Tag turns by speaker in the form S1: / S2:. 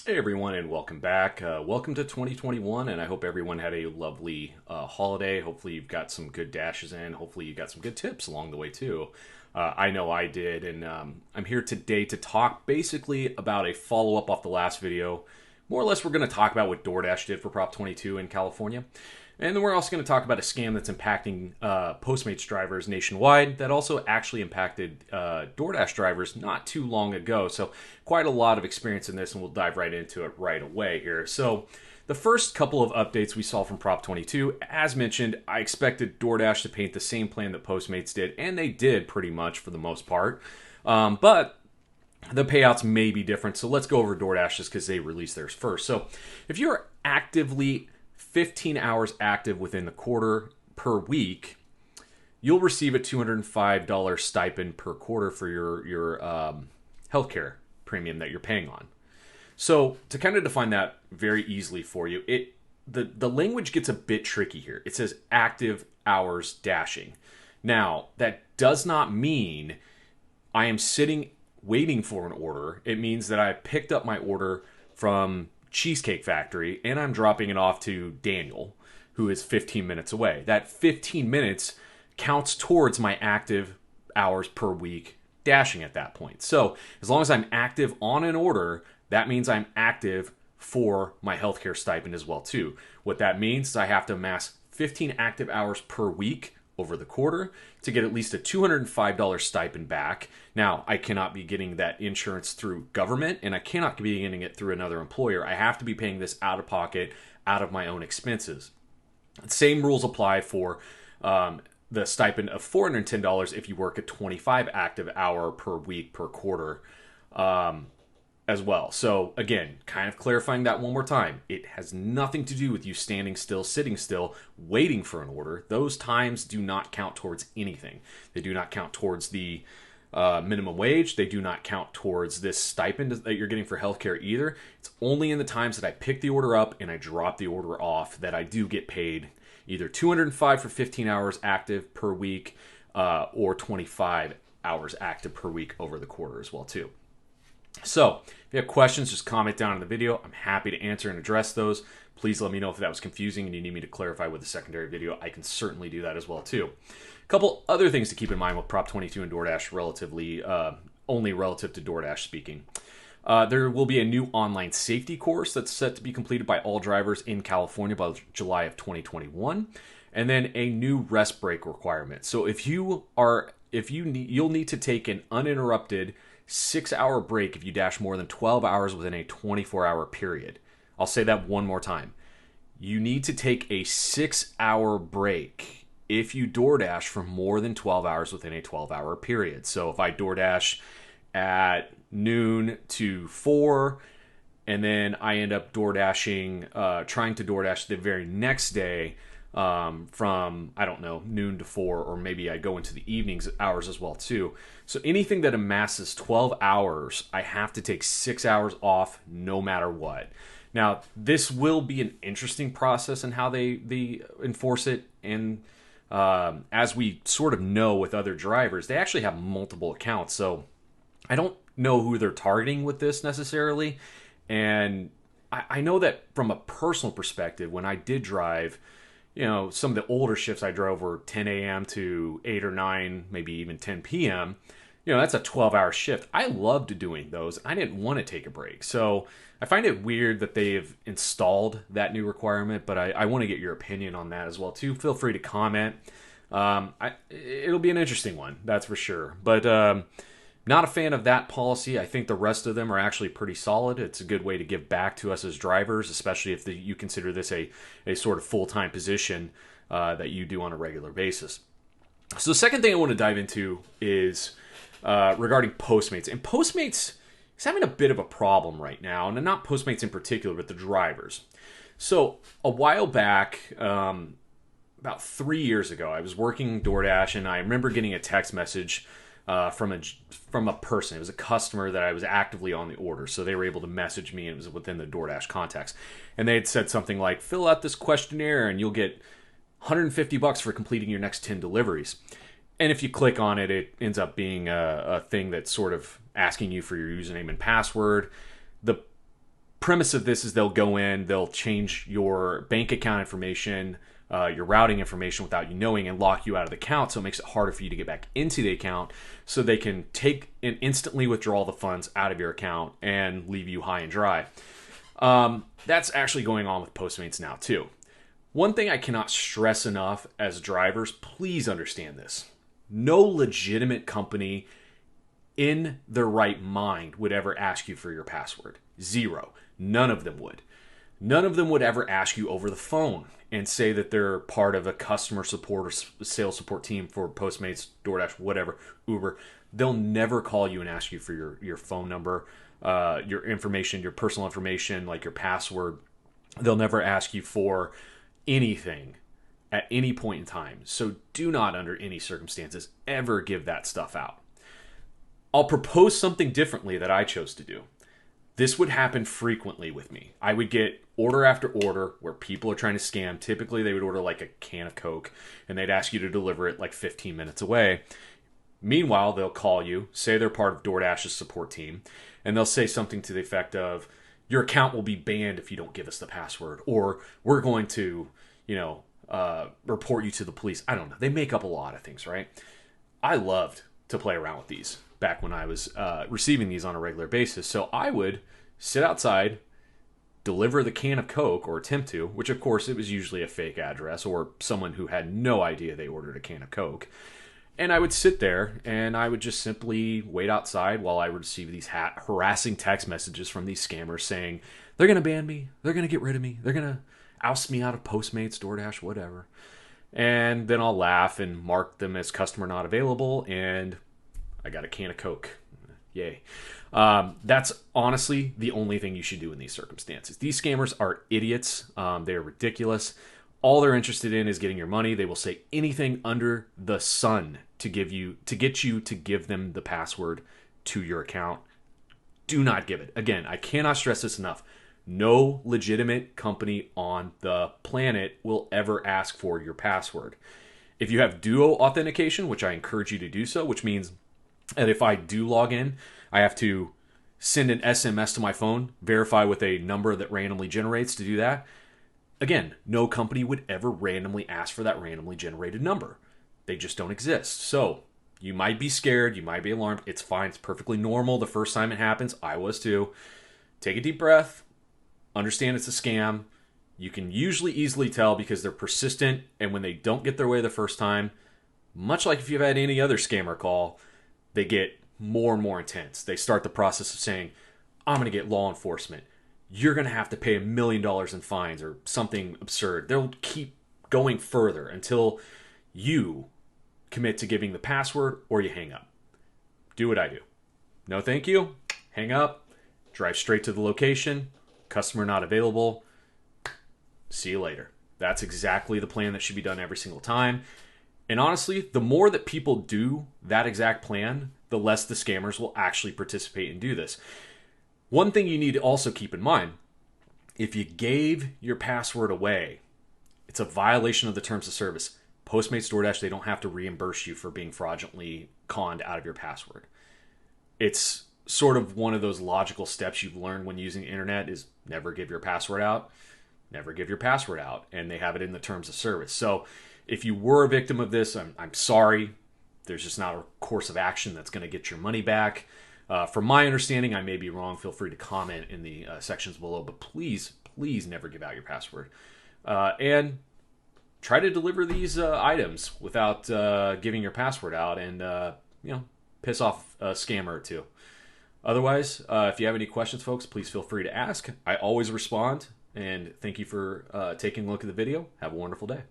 S1: Hey everyone, and welcome back. Welcome to 2021, and I hope everyone had a lovely holiday. Hopefully, you've got some good dashes in. Hopefully, you got some good tips along the way too. I know I did, and I'm here today to talk basically about a follow up off the last video. More or less, we're going to talk about what DoorDash did for Prop 22 in California. And then we're also going to talk about a scam that's impacting Postmates drivers nationwide that also actually impacted DoorDash drivers not too long ago. So quite a lot of experience in this, and we'll dive right into it right away here. So the first couple of updates we saw from Prop 22, as mentioned, I expected DoorDash to paint the same plan that Postmates did, and they did pretty much for the most part. But the payouts may be different. So let's go over DoorDash just because they released theirs first. So if you're actively 15 hours active within the quarter per week, you'll receive a $205 stipend per quarter for your healthcare premium that you're paying on. So to kind of define that very easily for you, the language gets a bit tricky here. It says active hours dashing. Now, that does not mean I am sitting waiting for an order. It means that I picked up my order from Cheesecake Factory and I'm dropping it off to Daniel, who is 15 minutes away. That 15 minutes counts towards my active hours per week dashing at that point. So as long as I'm active on an order, that means I'm active for my healthcare stipend as well too. What that means is I have to amass 15 active hours per week over the quarter to get at least a $205 stipend back. Now, I cannot be getting that insurance through government, and I cannot be getting it through another employer. I have to be paying this out of pocket, out of my own expenses. Same rules apply for the stipend of $410 if you work a 25 active hour per week per quarter as well. So again, kind of clarifying that one more time. It has nothing to do with you standing still, sitting still, waiting for an order. Those times do not count towards anything. They do not count towards the minimum wage. They do not count towards this stipend that you're getting for healthcare either. It's only in the times that I pick the order up and I drop the order off that I do get paid either $205 for 15 hours active per week or 25 hours active per week over the quarter as well too. So if you have questions, just comment down in the video. I'm happy to answer and address those. Please let me know if that was confusing and you need me to clarify with a secondary video. I can certainly do that as well too. A couple other things to keep in mind with Prop 22 and DoorDash relatively, only relative to DoorDash speaking. There will be a new online safety course that's set to be completed by all drivers in California by July of 2021. And then a new rest break requirement. So you'll need to take an uninterrupted 6-hour break if you dash more than 12 hours within a 24-hour period. I'll say that one more time. You need to take a 6-hour break if you DoorDash for more than 12 hours within a 12-hour period. So if I DoorDash at noon to 4, and then I end up trying to DoorDash the very next day from, I don't know, noon to 4, or maybe I go into the evenings hours as well too. So anything that amasses 12 hours, I have to take 6 hours off no matter what. Now, this will be an interesting process in how they enforce it. And as we sort of know with other drivers, they actually have multiple accounts. So I don't know who they're targeting with this necessarily. And I know that from a personal perspective, when I did drive, some of the older shifts I drove were 10 a.m. to 8 or 9, maybe even 10 p.m. That's a 12-hour shift. I loved doing those. I didn't want to take a break. So I find it weird that they've installed that new requirement, but I want to get your opinion on that as well, too. Feel free to comment. It'll be an interesting one, that's for sure. But not a fan of that policy. I think the rest of them are actually pretty solid. It's a good way to give back to us as drivers, especially if you consider this a sort of full-time position that you do on a regular basis. So the second thing I want to dive into is regarding Postmates. And Postmates is having a bit of a problem right now, and not Postmates in particular, but the drivers. So a while back, about 3 years ago, I was working DoorDash, and I remember getting a text message from a person. It was a customer that I was actively on the order, so they were able to message me, and it was within the DoorDash context. And they had said something like, fill out this questionnaire and you'll get $150 for completing your next 10 deliveries. And if you click on it, it ends up being a thing that's sort of asking you for your username and password. The premise of this is they'll go in, they'll change your bank account information, your routing information without you knowing, and lock you out of the account, so it makes it harder for you to get back into the account, so they can take and instantly withdraw the funds out of your account and leave you high and dry. That's actually going on with Postmates now too. One thing I cannot stress enough as drivers, please understand this. No legitimate company in their right mind would ever ask you for your password. Zero. None of them would. None of them would ever ask you over the phone and say that they're part of a customer support or sales support team for Postmates, DoorDash, whatever, Uber. They'll never call you and ask you for your phone number, your information, your personal information, like your password. They'll never ask you for anything at any point in time. So do not, under any circumstances, ever give that stuff out. I'll propose something differently that I chose to do. This would happen frequently with me. I would get order after order where people are trying to scam. Typically, they would order like a can of Coke, and they'd ask you to deliver it like 15 minutes away. Meanwhile, they'll call you, say they're part of DoorDash's support team, and they'll say something to the effect of, your account will be banned if you don't give us the password, or we're going to, report you to the police. I don't know. They make up a lot of things, right? I loved to play around with these back when I was receiving these on a regular basis. So I would sit outside, deliver the can of Coke, or attempt to, which of course it was usually a fake address or someone who had no idea they ordered a can of Coke. And I would sit there and I would just simply wait outside while I would receive these harassing text messages from these scammers saying, they're going to ban me, they're going to get rid of me, they're going to oust me out of Postmates, DoorDash, whatever. And then I'll laugh and mark them as customer not available, and I got a can of Coke. Yay. That's honestly the only thing you should do in these circumstances. These scammers are idiots. They're ridiculous. All they're interested in is getting your money. They will say anything under the sun to get you to give them the password to your account. Do not give it. Again, I cannot stress this enough. No legitimate company on the planet will ever ask for your password. If you have duo authentication, which I encourage you to do so, which means that if I do log in, I have to send an SMS to my phone, verify with a number that randomly generates to do that. Again, no company would ever randomly ask for that randomly generated number. They just don't exist. So you might be scared. You might be alarmed. It's fine. It's perfectly normal. The first time it happens, I was too. Take a deep breath. Understand it's a scam. You can usually easily tell because they're persistent, and when they don't get their way the first time, much like if you've had any other scammer call, they get more and more intense. They start the process of saying, I'm going to get law enforcement. You're going to have to pay $1 million in fines or something absurd. They'll keep going further until you commit to giving the password or you hang up. Do what I do. No thank you. Hang up. Drive straight to the location. Customer not available. See you later. That's exactly the plan that should be done every single time. And honestly, the more that people do that exact plan, the less the scammers will actually participate and do this. One thing you need to also keep in mind, if you gave your password away, it's a violation of the terms of service. Postmates, DoorDash, they don't have to reimburse you for being fraudulently conned out of your password. It's sort of one of those logical steps you've learned when using the internet is never give your password out. Never give your password out. And they have it in the terms of service. So if you were a victim of this, I'm sorry. There's just not a course of action that's going to get your money back. From my understanding, I may be wrong. Feel free to comment in the sections below. But please, please never give out your password. And try to deliver these items without giving your password out and, piss off a scammer or two. Otherwise, if you have any questions, folks, please feel free to ask. I always respond. And thank you for taking a look at the video. Have a wonderful day.